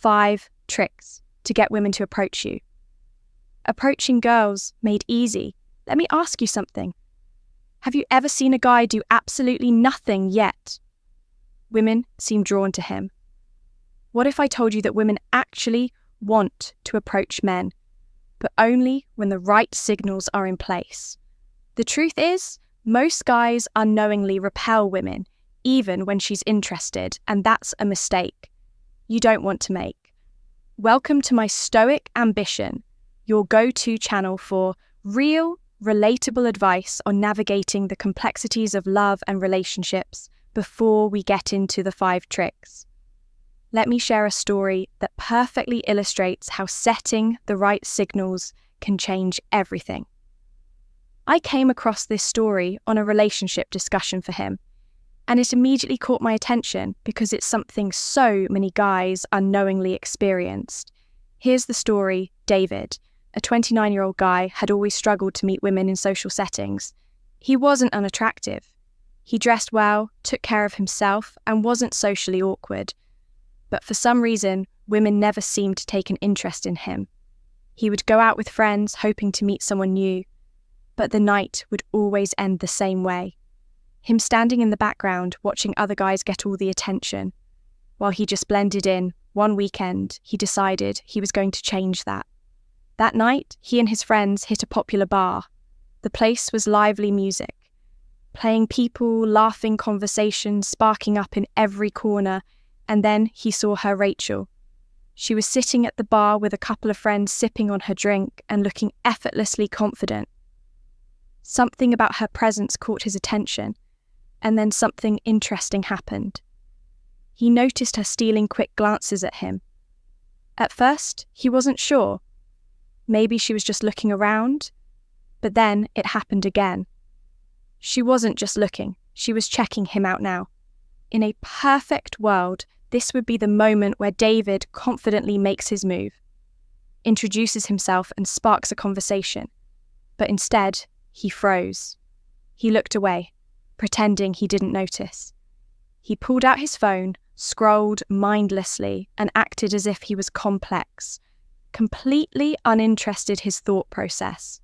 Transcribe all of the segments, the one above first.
5 tricks to get women to approach you. Approaching girls made easy. Let me ask you something. Have you ever seen a guy do absolutely nothing yet? Women seem drawn to him. What if I told you that women actually want to approach men, but only when the right signals are in place? The truth is, most guys unknowingly repel women, even when she's interested, and that's a mistake you don't want to make. Welcome to my Stoic Ambition, your go-to channel for real, relatable advice on navigating the complexities of love and relationships before we get into the 5 tricks. Let me share a story that perfectly illustrates how setting the right signals can change everything. I came across this story on a relationship discussion for him, and it immediately caught my attention because it's something so many guys unknowingly experienced. Here's the story. David, a 29-year-old guy, had always struggled to meet women in social settings. He wasn't unattractive. He dressed well, took care of himself, and wasn't socially awkward. But for some reason, women never seemed to take an interest in him. He would go out with friends, hoping to meet someone new, but the night would always end the same way. Him standing in the background, watching other guys get all the attention. While he just blended in, one weekend, he decided he was going to change that. That night, he and his friends hit a popular bar. The place was lively music, playing people, laughing conversations sparking up in every corner, and then he saw her, Rachel. She was sitting at the bar with a couple of friends sipping on her drink and looking effortlessly confident. Something about her presence caught his attention, and then something interesting happened. He noticed her stealing quick glances at him. At first, he wasn't sure. Maybe she was just looking around, but then it happened again. She wasn't just looking, she was checking him out now. In a perfect world, this would be the moment where David confidently makes his move, introduces himself and sparks a conversation. But instead, he froze. He looked away, pretending he didn't notice. He pulled out his phone, scrolled mindlessly, and acted as if he was complex, completely uninterested his thought process.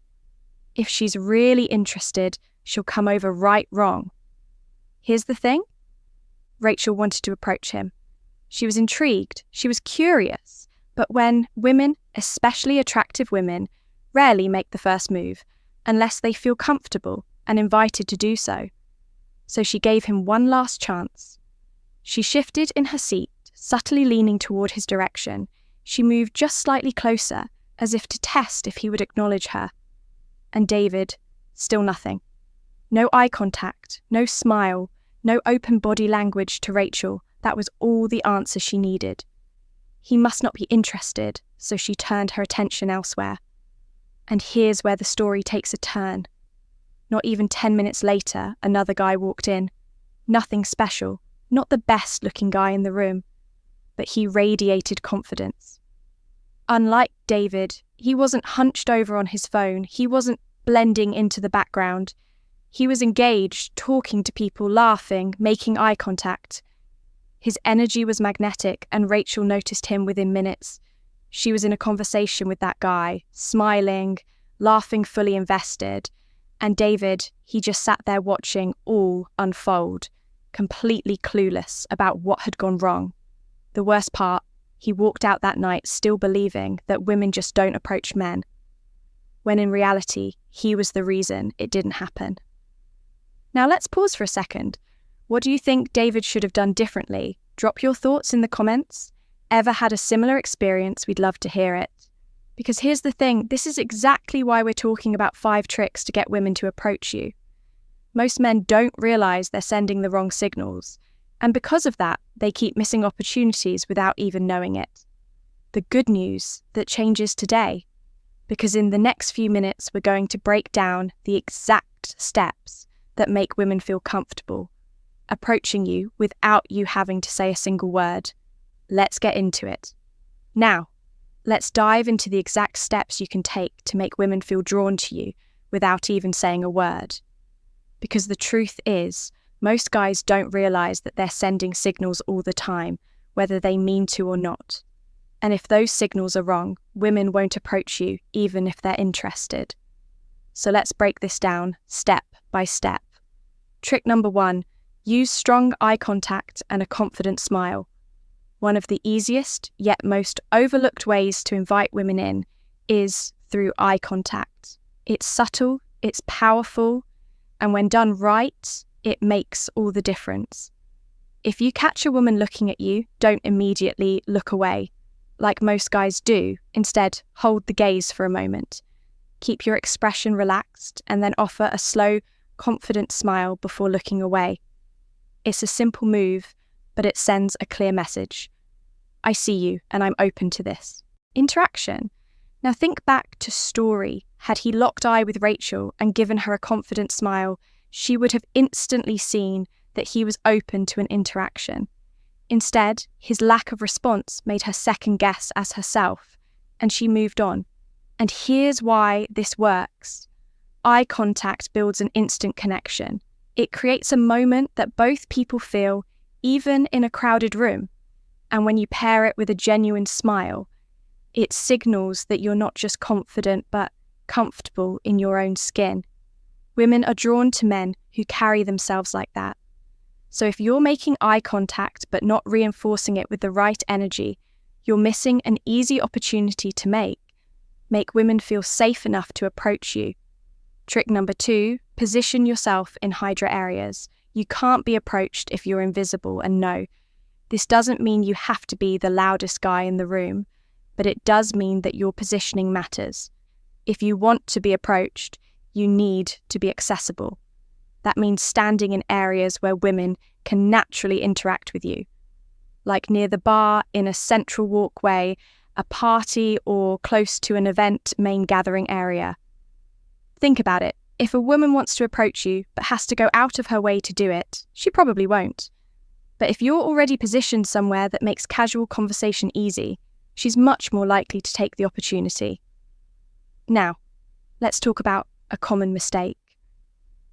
If she's really interested, she'll come over right wrong. Here's the thing. Rachel wanted to approach him. She was intrigued, she was curious, but when women, especially attractive women, rarely make the first move, unless they feel comfortable and invited to do so. So she gave him one last chance. She shifted in her seat, subtly leaning toward his direction. She moved just slightly closer, as if to test if he would acknowledge her. And David, still nothing. No eye contact, no smile, no open body language to Rachel. That was all the answer she needed. He must not be interested, so she turned her attention elsewhere. And here's where the story takes a turn. Not even 10 minutes later, another guy walked in. Nothing special, not the best-looking guy in the room, but he radiated confidence. Unlike David, he wasn't hunched over on his phone. He wasn't blending into the background. He was engaged, talking to people, laughing, making eye contact. His energy was magnetic, and Rachel noticed him within minutes. She was in a conversation with that guy, smiling, laughing, fully invested. And David, he just sat there watching all unfold, completely clueless about what had gone wrong. The worst part, he walked out that night still believing that women just don't approach men, when in reality, he was the reason it didn't happen. Now let's pause for a second. What do you think David should have done differently? Drop your thoughts in the comments. Ever had a similar experience? We'd love to hear it. Because here's the thing, this is exactly why we're talking about 5 tricks to get women to approach you. Most men don't realize they're sending the wrong signals, and because of that, they keep missing opportunities without even knowing it. The good news that changes today, because in the next few minutes we're going to break down the exact steps that make women feel comfortable approaching you without you having to say a single word. Let's get into it. Now, let's dive into the exact steps you can take to make women feel drawn to you without even saying a word. Because the truth is, most guys don't realize that they're sending signals all the time, whether they mean to or not. And if those signals are wrong, women won't approach you even if they're interested. So let's break this down step by step. Trick number 1, use strong eye contact and a confident smile. One of the easiest, yet most overlooked ways to invite women in is through eye contact. It's subtle, it's powerful, and when done right, it makes all the difference. If you catch a woman looking at you, don't immediately look away, like most guys do. Instead, hold the gaze for a moment. Keep your expression relaxed and then offer a slow, confident smile before looking away. It's a simple move, but it sends a clear message. I see you and I'm open to this. Interaction. Now think back to Story. Had he locked eye with Rachel and given her a confident smile, she would have instantly seen that he was open to an interaction. Instead, his lack of response made her second guess as herself, and she moved on. And here's why this works. Eye contact builds an instant connection. It creates a moment that both people feel, even in a crowded room. And when you pair it with a genuine smile, it signals that you're not just confident, but comfortable in your own skin. Women are drawn to men who carry themselves like that. So if you're making eye contact but not reinforcing it with the right energy, you're missing an easy opportunity to make women feel safe enough to approach you. Trick number 2, position yourself in Hydra areas. You can't be approached if you're invisible, and no, this doesn't mean you have to be the loudest guy in the room, but it does mean that your positioning matters. If you want to be approached, you need to be accessible. That means standing in areas where women can naturally interact with you, like near the bar, in a central walkway, a party, or close to an event main gathering area. Think about it. If a woman wants to approach you but has to go out of her way to do it, she probably won't. But if you're already positioned somewhere that makes casual conversation easy, she's much more likely to take the opportunity. Now, let's talk about a common mistake.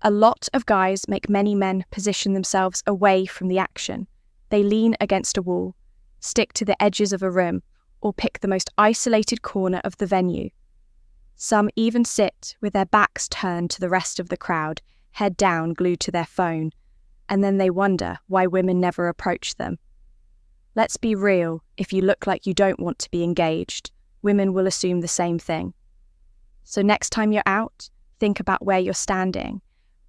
A lot of guys make many men position themselves away from the action. They lean against a wall, stick to the edges of a room, or pick the most isolated corner of the venue. Some even sit with their backs turned to the rest of the crowd, head down, glued to their phone, and then they wonder why women never approach them. Let's be real, if you look like you don't want to be engaged, women will assume the same thing. So next time you're out, think about where you're standing.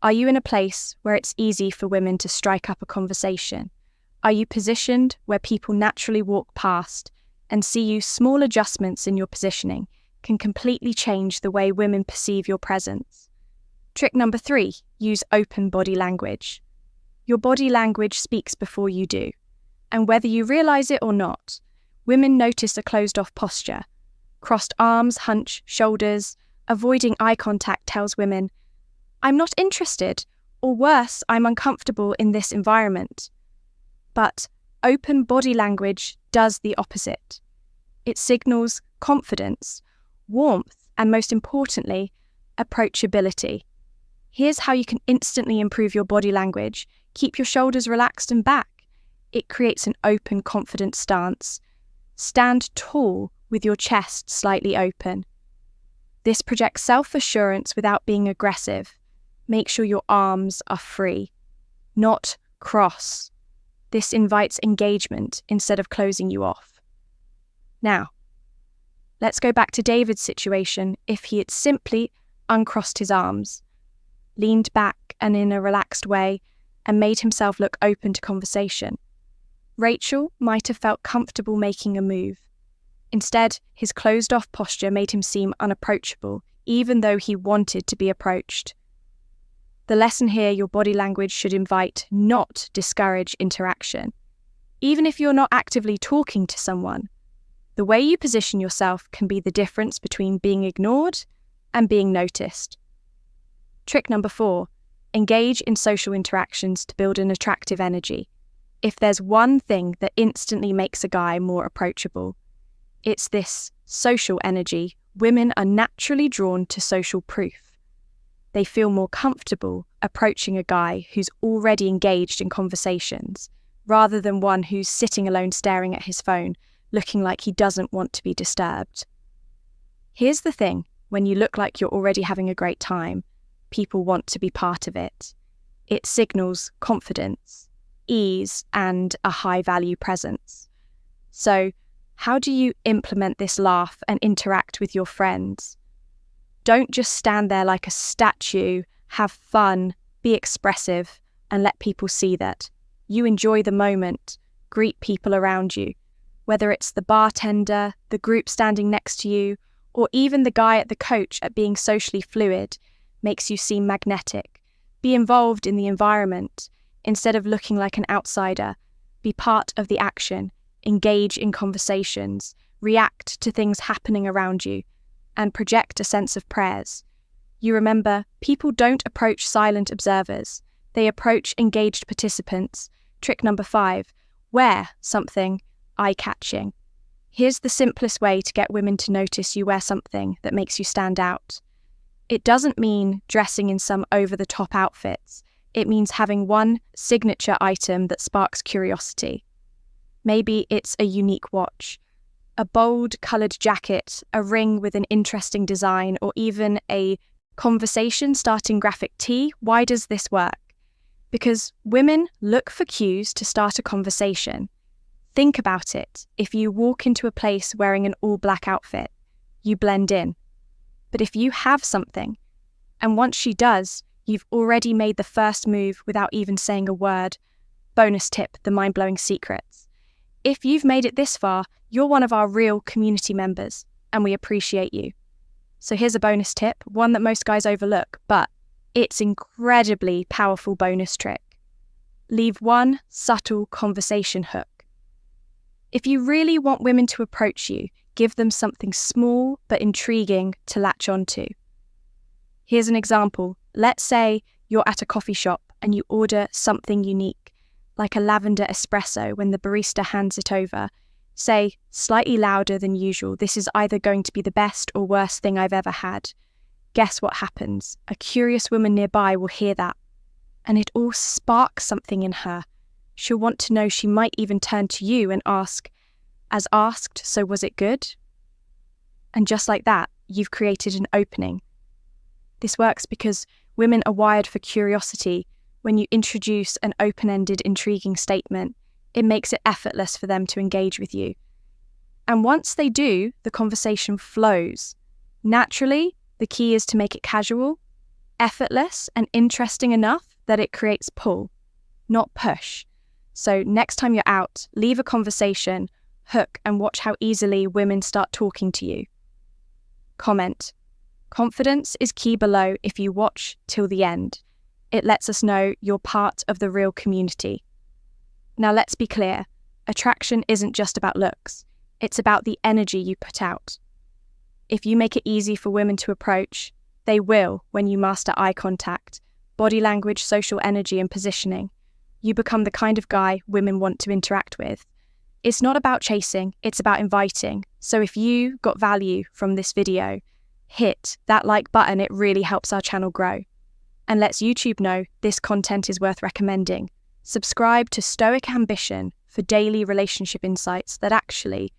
Are you in a place where it's easy for women to strike up a conversation? Are you positioned where people naturally walk past and see you? Small adjustments in your positioning can completely change the way women perceive your presence. Trick number 3, use open body language. Your body language speaks before you do. And whether you realize it or not, women notice a closed-off posture. Crossed arms, hunch, shoulders, avoiding eye contact tells women, I'm not interested, or worse, I'm uncomfortable in this environment. But open body language does the opposite. It signals confidence, warmth, and most importantly, approachability. Here's how you can instantly improve your body language. Keep your shoulders relaxed and back. It creates an open, confident stance. Stand tall with your chest slightly open. This projects self-assurance without being aggressive. Make sure your arms are free, not cross. This invites engagement instead of closing you off. Now, let's go back to David's situation if he had simply uncrossed his arms, leaned back and in a relaxed way, and made himself look open to conversation. Rachel might have felt comfortable making a move. Instead, his closed-off posture made him seem unapproachable, even though he wanted to be approached. The lesson here, your body language should invite, not discourage interaction. Even if you're not actively talking to someone, the way you position yourself can be the difference between being ignored and being noticed. Trick number 4, engage in social interactions to build an attractive energy. If there's one thing that instantly makes a guy more approachable, it's this social energy. Women are naturally drawn to social proof. They feel more comfortable approaching a guy who's already engaged in conversations, rather than one who's sitting alone staring at his phone, looking like he doesn't want to be disturbed. Here's the thing, when you look like you're already having a great time, people want to be part of it. It signals confidence, ease, and a high-value presence. So, how do you implement this laugh and interact with your friends? Don't just stand there like a statue, have fun, be expressive, and let people see that. You enjoy the moment, greet people around you, whether it's the bartender, the group standing next to you, or even the guy at the coach at being socially fluid, makes you seem magnetic. Be involved in the environment. Instead of looking like an outsider, be part of the action, engage in conversations, react to things happening around you, and project a sense of prayers. You remember, people don't approach silent observers. They approach engaged participants. Trick number 5, wear something eye-catching. Here's the simplest way to get women to notice you wear something that makes you stand out. It doesn't mean dressing in some over-the-top outfits. It means having one signature item that sparks curiosity. Maybe it's a unique watch, a bold coloured jacket, a ring with an interesting design, or even a conversation-starting graphic tee. Why does this work? Because women look for cues to start a conversation. Think about it. If you walk into a place wearing an all-black outfit, you blend in. But if you have something, and once she does, you've already made the first move without even saying a word. Bonus tip, the mind-blowing secrets. If you've made it this far, you're one of our real community members, and we appreciate you. So here's a bonus tip, one that most guys overlook, but it's incredibly powerful bonus trick. Leave one subtle conversation hook. If you really want women to approach you, give them something small but intriguing to latch onto. Here's an example. Let's say you're at a coffee shop and you order something unique, like a lavender espresso when the barista hands it over. Say, slightly louder than usual, this is either going to be the best or worst thing I've ever had. Guess what happens? A curious woman nearby will hear that, and it all sparks something in her. She'll want to know. She might even turn to you and ask, as asked, so was it good? And just like that, you've created an opening. This works because women are wired for curiosity. When you introduce an open-ended, intriguing statement, it makes it effortless for them to engage with you. And once they do, the conversation flows. Naturally, the key is to make it casual, effortless, and interesting enough that it creates pull, not push. So next time you're out, leave a conversation, hook, and watch how easily women start talking to you. Comment. Confidence is key below if you watch till the end. It lets us know you're part of the real community. Now let's be clear, attraction isn't just about looks. It's about the energy you put out. If you make it easy for women to approach, they will when you master eye contact, body language, social energy, and positioning. You become the kind of guy women want to interact with. It's not about chasing, it's about inviting. So if you got value from this video, hit that like button. It really helps our channel grow. And lets YouTube know this content is worth recommending. Subscribe to Stoic Ambition for daily relationship insights that actually